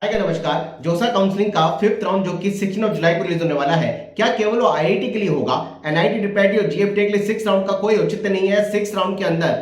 हाय नमस्कार। जोसा काउंसलिंग का फिफ्थ राउंड जो कि 16 जुलाई को रिलीज होने वाला है, क्या केवल वो आईआईटी के लिए होगा? एनआईटी डिप्टी और जीएफटी के लिए सिक्स राउंड का कोई औचित्य नहीं है। फिफ्थ राउंड के अंदर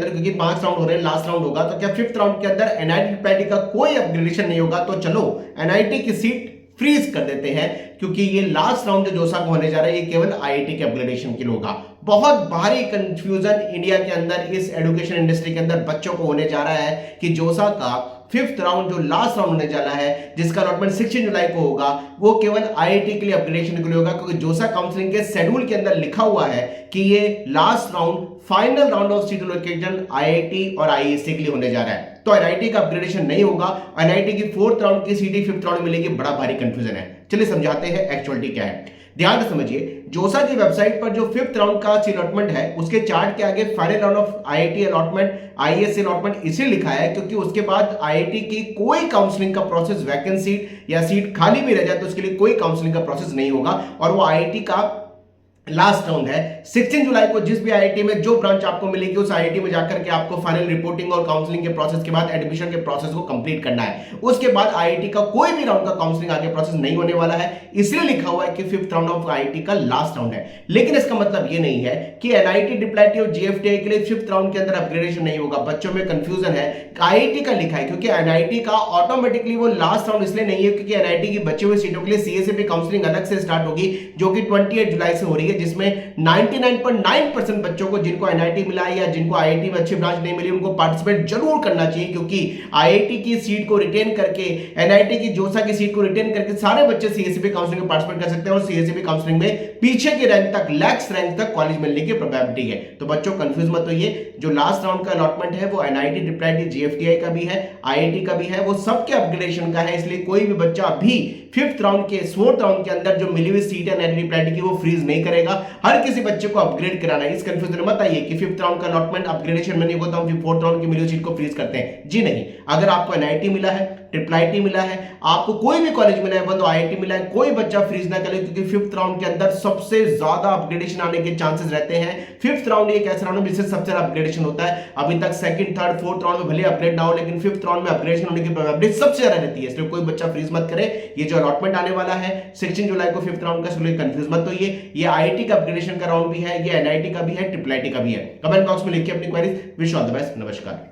क्योंकि 5 राउंड हो रहे हैं, लास्ट राउंड होगा, तो क्या फिफ्थ राउंड के अंदर एनआईटी डिप्टी का कोई अपग्रेडेशन नहीं होगा? तो चलो एनआईटी की सीट फ्रीज कर देते हैं, क्योंकि ये लास्ट राउंड जो जोसा को होने जा रहा है ये केवल आईआईटी के अपग्रेडेशन के लिए होगा। बहुत भारी कंफ्यूजन इंडिया के अंदर, इस एजुकेशन इंडस्ट्री के अंदर बच्चों को होने जा रहा है कि जोसा का फिफ्थ राउंड जो लास्ट राउंड होने जा रहा है, जिसका अलॉटमेंट 16 जुलाई को होगा, वो केवल आईआईटी के लिए अपग्रेडेशन के लिए होगा, क्योंकि जोसा काउंसलिंग के शेड्यूल के अंदर लिखा हुआ है कि ये last round final round of seat allocation IIT और आईएससी के लिए होने जा रहा है। तो एनआईटी का अपग्रेडेशन नहीं होगा, एनआईटी की फोर्थ राउंड की सीट फिफ्थ राउंड मिलेगी। बड़ा भारी कंफ्यूजन है। चलिए समझाते हैं एक्चुअलिटी क्या है। ध्यान से समझिए, जोसा की वेबसाइट पर जो फिफ्थ राउंड का अलॉटमेंट है, उसके चार्ट के आगे final round of IIT allotment, ISC allotment इसलिए लिखा है क्योंकि उसके बाद आईआईटी की कोई काउंसलिंग का प्रोसेस, वैकेंसी सीट या सीट खाली भी रह जाए तो उसके लिए कोई काउंसलिंग का प्रोसेस नहीं होगा, और वो आईआईटी का लास्ट राउंड है। 16 जुलाई को जिस भी आईआईटी में जो ब्रांच आपको मिलेगी, उस आईआईटी में जाकर के आपको फाइनल रिपोर्टिंग और काउंसलिंग के प्रोसेस के बाद एडमिशन के प्रोसेस को कंप्लीट करना है। उसके बाद आईआईटी का कोई भी राउंड का काउंसलिंग आगे प्रोसेस नहीं होने वाला है, इसलिए लिखा हुआ है कि फिफ्थ राउंड ऑफ आईआईटी का लास्ट राउंड है। लेकिन इसका मतलब ये नहीं है कि एनआईटी डिप्टी और जीएफटी के लिए फिफ्थ राउंड के अंदर अपग्रेडेशन नहीं होगा। बच्चों में कंफ्यूजन है, आईआईटी का लिखा है क्योंकि एनआईटी का ऑटोमेटिकली वो लास्ट राउंड इसलिए नहीं है क्योंकि एनआईटी की बची हुई सीटों के लिए सीएसईपी काउंसलिंग अलग से स्टार्ट होगी, जो कि 28 जुलाई से हो रही है, जिसमें 99.9% बच्चों को, जिनको एनआईटी मिला है या जिनको आईआईटी में अच्छी ब्रांच नहीं मिली, उनको पार्टिसिपेट जरूर करना चाहिए, क्योंकि आईआईटी की सीट को रिटेन करके, एनआईटी की जोसा की सीट को रिटेन करके सारे बच्चे सीएसईपी काउंसलिंग में पार्टिसिपेट कर सकते हैं और सीएसईपी काउंसलिंग में पीछे के रैंक तक, लैक्स रैंक तक कॉलेज मिलने की प्रोबेबिलिटी है। तो बच्चों कंफ्यूज मत होइए, जो लास्ट राउंड का अलॉटमेंट है वो एनआईटी डिप्टी, जीएफटीआई का भी है, आईआईटी का भी है, वो सबके अपग्रेडेशन का है। इसलिए कोई भी बच्चा अभी फिफ्थ राउंड के, फोर्थ राउंड के अंदर जो मिली हुई सीट है एनआईटी डिप्टी की, वो फ्रीज नहीं करेगा। हर किसी बच्चे को अपग्रेड कराना है। इस कंफ्यूजन मत आइए कि फिफ्थ राउंड का अलॉटमेंट अपग्रेडेशन में नहीं होता, हम फोर्थ राउंड की मिली हुई सीट को फ्रीज करते हैं। जी नहीं, अगर आपको एनआईटी मिला है, ट्रिपल आईटी मिला है, आपको कोई भी कॉलेज मिला है, बंदो आईआईटी मिला है, कोई बच्चा फ्रीज ना करे, क्योंकि फिफ्थ राउंड के अंदर सबसे ज्यादा अपग्रेडेशन आने के चांसेस रहते हैं। फिफ्थ राउंड एक ऐसा राउंड है जिससे सबसे ज्यादा अपग्रेडेशन होता है। अभी तक सेकंड, थर्ड, फोर्थ राउंड में भले अपग्रेड ना हो, लेकिन फिफ्थ राउंड में अपग्रेडेशन होने की प्रोबेबिलिटी सबसे ज्यादा रहती है। इसलिए कोई बच्चा फ्रीज मत करे। ये जो अलॉटमेंट आने वाला है 16 जुलाई को फिफ्थ राउंड का, कंफ्यूज मत होइए। ये आईआईटी का अपग्रेडेशन का राउंड भी है, ये एनआईटी का भी है, ट्रिपल आईटी का भी है। कमेंट बॉक्स में लिखिए अपनी queries. Wish all the best. नमस्कार।